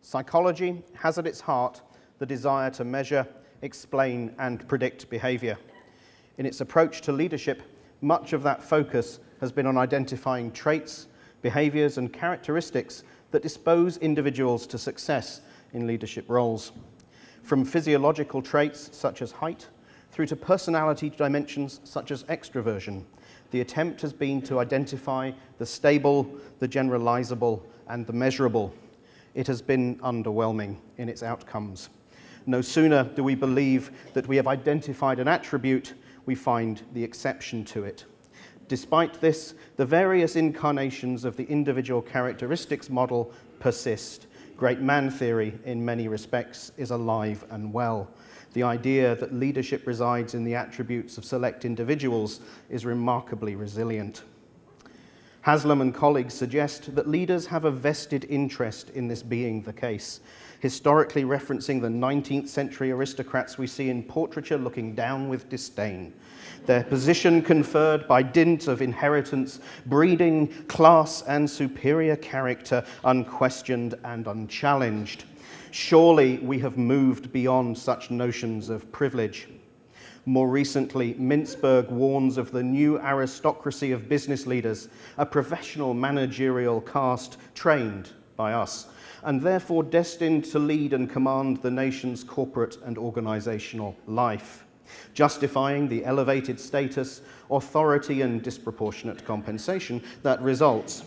Psychology has at its heart the desire to measure, explain, and predict behavior. In its approach to leadership, much of that focus has been on identifying traits, behaviors, and characteristics that dispose individuals to success in leadership roles. From physiological traits such as height, through to personality dimensions such as extroversion, the attempt has been to identify the stable, the generalizable, and the measurable. It has been underwhelming in its outcomes. No sooner do we believe that we have identified an attribute, we find the exception to it. Despite this, the various incarnations of the individual characteristics model persist. Great man theory, in many respects, is alive and well. The idea that leadership resides in the attributes of select individuals is remarkably resilient. Haslam and colleagues suggest that leaders have a vested interest in this being the case, historically referencing the 19th century aristocrats we see in portraiture looking down with disdain. Their position conferred by dint of inheritance, breeding, class, and superior character, unquestioned and unchallenged. Surely we have moved beyond such notions of privilege. More recently, Mintzberg warns of the new aristocracy of business leaders, a professional managerial caste trained by us, and therefore destined to lead and command the nation's corporate and organizational life, justifying the elevated status, authority, and disproportionate compensation that results.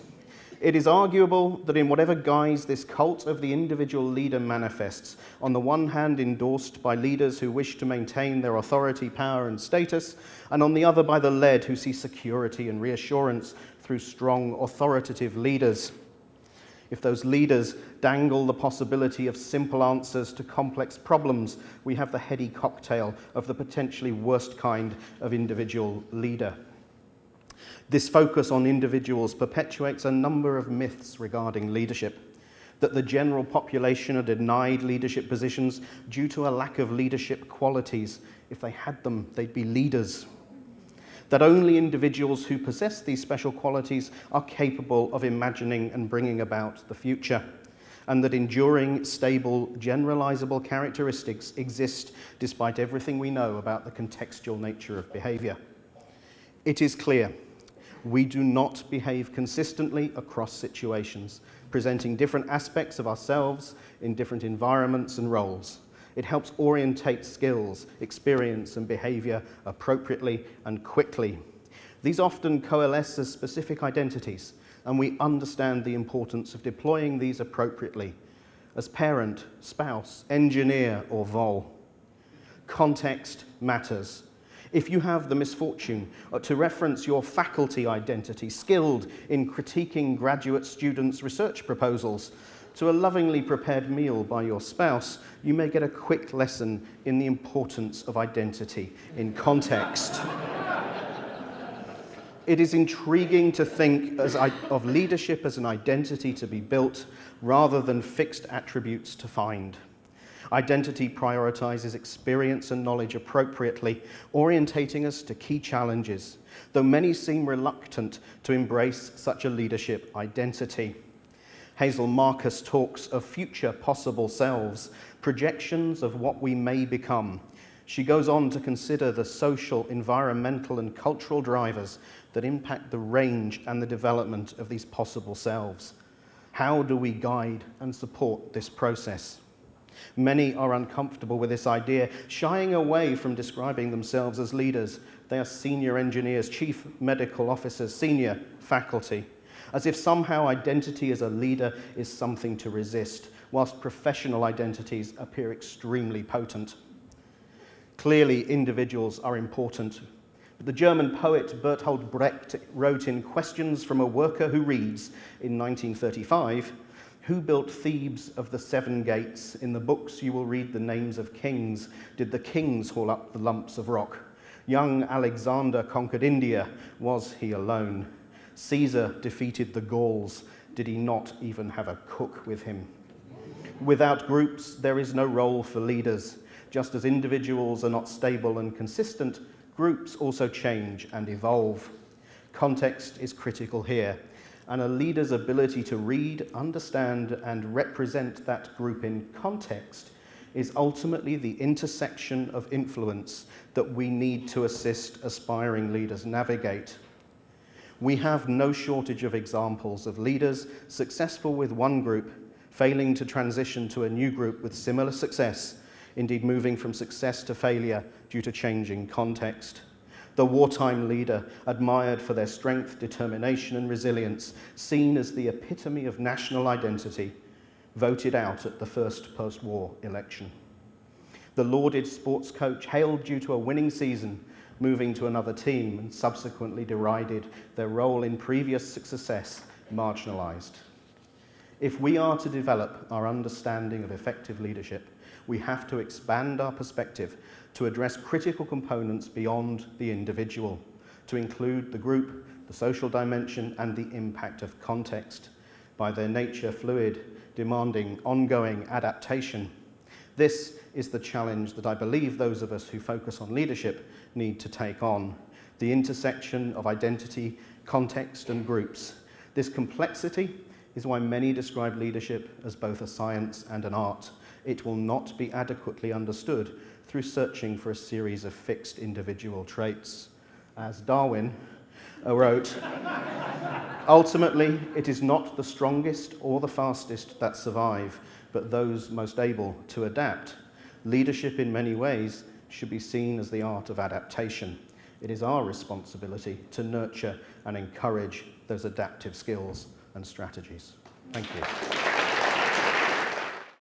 It is arguable that in whatever guise this cult of the individual leader manifests, on the one hand endorsed by leaders who wish to maintain their authority, power, and status, and on the other by the led who see security and reassurance through strong, authoritative leaders. If those leaders dangle the possibility of simple answers to complex problems, we have the heady cocktail of the potentially worst kind of individual leader. This focus on individuals perpetuates a number of myths regarding leadership. That the general population are denied leadership positions due to a lack of leadership qualities. If they had them, they'd be leaders. That only individuals who possess these special qualities are capable of imagining and bringing about the future. And that enduring, stable, generalizable characteristics exist despite everything we know about the contextual nature of behavior. It is clear we do not behave consistently across situations, presenting different aspects of ourselves in different environments and roles. It helps orientate skills, experience, and behavior appropriately and quickly. These often coalesce as specific identities, and we understand the importance of deploying these appropriately as parent, spouse, engineer, or vol. Context matters. If you have the misfortune to reference your faculty identity, skilled in critiquing graduate students' research proposals, to a lovingly prepared meal by your spouse, you may get a quick lesson in the importance of identity in context. It is intriguing to think of leadership as an identity to be built rather than fixed attributes to find. Identity prioritizes experience and knowledge appropriately, orientating us to key challenges, though many seem reluctant to embrace such a leadership identity. Hazel Marcus talks of future possible selves, projections of what we may become. She goes on to consider the social, environmental, and cultural drivers that impact the range and the development of these possible selves. How do we guide and support this process? Many are uncomfortable with this idea, shying away from describing themselves as leaders. They are senior engineers, chief medical officers, senior faculty, as if somehow identity as a leader is something to resist, whilst professional identities appear extremely potent. Clearly, individuals are important. But the German poet Bertolt Brecht wrote in Questions from a Worker Who Reads in 1935, "Who built Thebes of the 7 gates? In the books you will read the names of kings. Did the kings haul up the lumps of rock? Young Alexander conquered India. Was he alone? Caesar defeated the Gauls. Did he not even have a cook with him?" Without groups, there is no role for leaders. Just as individuals are not stable and consistent, groups also change and evolve. Context is critical here. And a leader's ability to read, understand, and represent that group in context is ultimately the intersection of influence that we need to assist aspiring leaders navigate. We have no shortage of examples of leaders successful with one group, failing to transition to a new group with similar success, indeed moving from success to failure due to changing context. The wartime leader, admired for their strength, determination, and resilience, seen as the epitome of national identity, voted out at the first post-war election. The lauded sports coach, hailed due to a winning season, moving to another team, and subsequently derided, their role in previous success marginalised. If we are to develop our understanding of effective leadership, we have to expand our perspective to address critical components beyond the individual, to include the group, the social dimension, and the impact of context, by their nature fluid, demanding ongoing adaptation. This is the challenge that I believe those of us who focus on leadership need to take on, the intersection of identity, context, and groups. This complexity is why many describe leadership as both a science and an art. It will not be adequately understood through searching for a series of fixed individual traits. As Darwin wrote, ultimately, it is not the strongest or the fastest that survive, but those most able to adapt. Leadership in many ways should be seen as the art of adaptation. It is our responsibility to nurture and encourage those adaptive skills and strategies. Thank you.